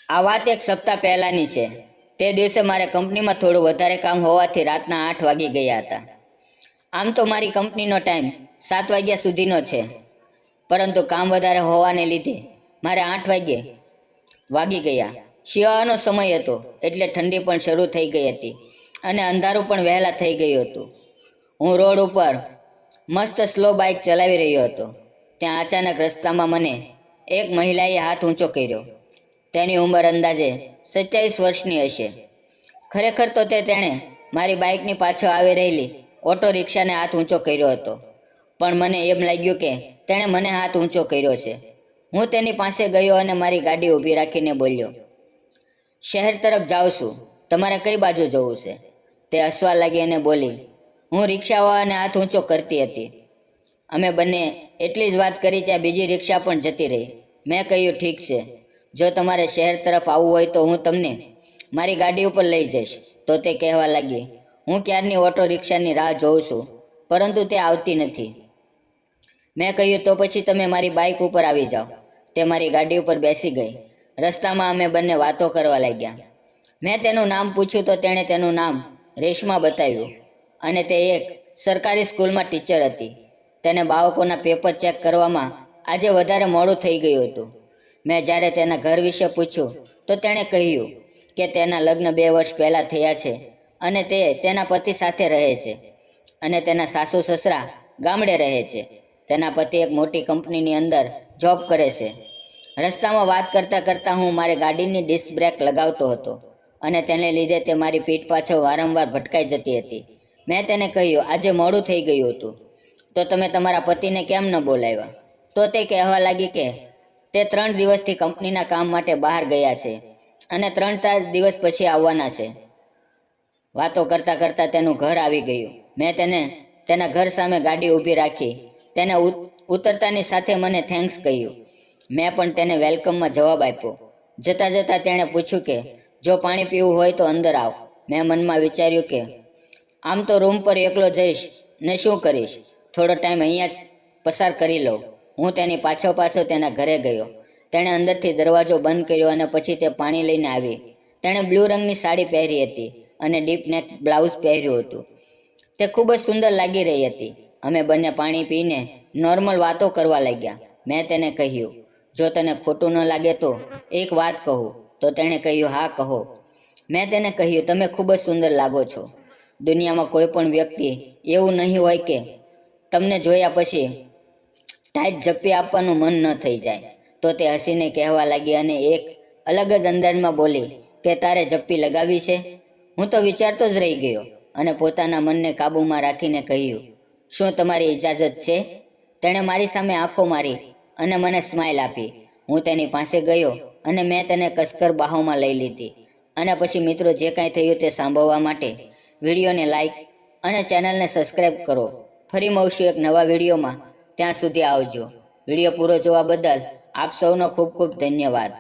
આ વાત એક સપ્તાહ પહેલાંની છે। તે દિવસે મારે કંપનીમાં થોડું વધારે કામ હોવાથી રાતના 8 વાગી ગયા હતા। આમ તો મારી કંપનીનો ટાઈમ 7 વાગ્યા સુધીનો છે, પરંતુ કામ વધારે હોવાને લીધે મારે 8 વાગી ગયા। શિયાળાનો સમય હતો એટલે ઠંડી પણ શરૂ થઈ ગઈ હતી અને અંધારું પણ વહેલા થઈ ગયું હતું। હું રોડ ઉપર મસ્ત સ્લો બાઇક ચલાવી રહ્યો હતો। ત્યાં અચાનક રસ્તામાં મને એક મહિલાએ હાથ ઊંચો કર્યો। તેની ઉંમર અંદાજે 27 વર્ષની હશે। ખરેખર તો તેણે મારી બાઇકની પાછળ આવી રહેલી ઓટો રિક્ષાને હાથ ઊંચો કર્યો હતો, પણ મને એમ લાગ્યું કે તેણે મને હાથ ઊંચો કર્યો છે। હું તેની પાસે ગયો અને મારી ગાડી ઊભી રાખીને બોલ્યો, શહેર તરફ જાઉં છું, તમારે કઈ બાજુ જવું છે? તે હસવા લાગી અને બોલી, હું રિક્ષાવાળાને હાથ ઊંચો કરતી હતી। અમે બંને એટલી જ વાત કરી ત્યાં બીજી રિક્ષા પણ જતી રહી। મેં કહ્યું, ઠીક છે, જો તમારે શહેર તરફ આવવું હોય તો હું તમને મારી ગાડી ઉપર લઈ જઈશ। તો તે કહેવા લાગી, હું ક્યારની ઓટો રિક્ષાની રાહ જોઉં છું, પરંતુ તે આવતી નથી। મેં કહ્યું, તો પછી તમે મારી બાઇક ઉપર આવી જાઓ। તે મારી ગાડી ઉપર બેસી ગઈ। રસ્તામાં અમે બંને વાતો કરવા લાગ્યા। મેં તેનું નામ પૂછ્યું તો તેણે તેનું નામ રેશમા બતાવ્યું અને તે એક સરકારી સ્કૂલમાં ટીચર હતી। તેને બાળકોના પેપર ચેક કરવામાં આજે વધારે મોડું થઈ ગયું હતું। મેં જ્યારે તેના ઘર વિશે પૂછ્યું તો તેણે કહ્યું કે તેના લગ્ન 2 વર્ષ પહેલાં થયા છે અને તે તેના પતિ સાથે રહે છે અને તેના સાસુ સસરા ગામડે રહે છે। તેના પતિ એક મોટી કંપનીની અંદર જોબ કરે છે। રસ્તામાં વાત કરતાં કરતાં હું મારી ગાડીની ડિસ્ક બ્રેક લગાવતો હતો અને તેને લીધે તે મારી પીઠ પાછળ વારંવાર ભટકાઈ જતી હતી। મેં તેને કહ્યું, આજે મોડું થઈ ગયું હતું, તો તમે તમારા પતિને કેમ ન બોલાવ્યા? તો તે કહેવા લાગી કે તે 3 દિવસથી કંપનીના કામ માટે બહાર ગયા છે અને 3-4 દિવસ પછી આવવાના છે। વાતો કરતાં કરતાં તેનું ઘર આવી ગયું। મેં તેના ઘર સામે ગાડી ઊભી રાખી। તેને ઉતરતાની સાથે મને થેન્ક્સ કહ્યું। મેં પણ તેને વેલકમમાં જવાબ આપ્યો। જતાં જતાં તેણે પૂછ્યું કે જો પાણી પીવું હોય તો અંદર આવ। મેં મનમાં વિચાર્યું કે આમ તો રૂમ પર એકલો જઈશ ને શું કરીશ, થોડો ટાઈમ અહીંયા જ પસાર કરી લઉં। હું તેની પાછળ તેના ઘરે ગયો। તેણે અંદરથી દરવાજો બંધ કર્યો અને પછી તે પાણી લઈને આવી। તેણે બ્લુ રંગની સાડી પહેરી હતી અને ડીપ નેક બ્લાઉઝ પહેર્યું હતું। તે ખૂબ જ સુંદર લાગી રહી હતી। અમે બંને પાણી પીને નોર્મલ વાતો કરવા લાગ્યા। મેં તેને કહ્યું, જો તને ખોટું ન લાગે તો એક વાત કહું? તો તેણે કહ્યું, હા કહો। મેં તેને કહ્યું, તમે ખૂબ જ સુંદર લાગો છો। દુનિયામાં કોઈ પણ વ્યક્તિ એવું નહીં હોય કે તમને જોયા પછી ટાઈટ જપ્પી આપવાનું મન ન થઈ જાય। તો તે હસીને કહેવા લાગી અને એક અલગ જ અંદાજમાં બોલી કે તારે જપ્પી લગાવી છે? હું તો વિચારતો જ રહી ગયો અને પોતાના મનને કાબૂમાં રાખીને કહ્યું, શું તમારી ઇજાજત છે? તેણે મારી સામે આંખો મારી અને મને સ્માઇલ આપી। હું તેની પાસે ગયો અને મેં તેને કસકર બાહોમાં લઈ લીધી। અને પછી મિત્રો, જે કાંઈ થયું તે સાંભળવા માટે વિડીયોને લાઈક અને ચેનલને સબસ્ક્રાઈબ કરો। ફરી મળશું એક નવા વિડીયોમાં। ત્યાં સુધી આવજો। વિડીયો પૂરો જોવા બદલ આપ સૌનો ખૂબ ખૂબ ધન્યવાદ।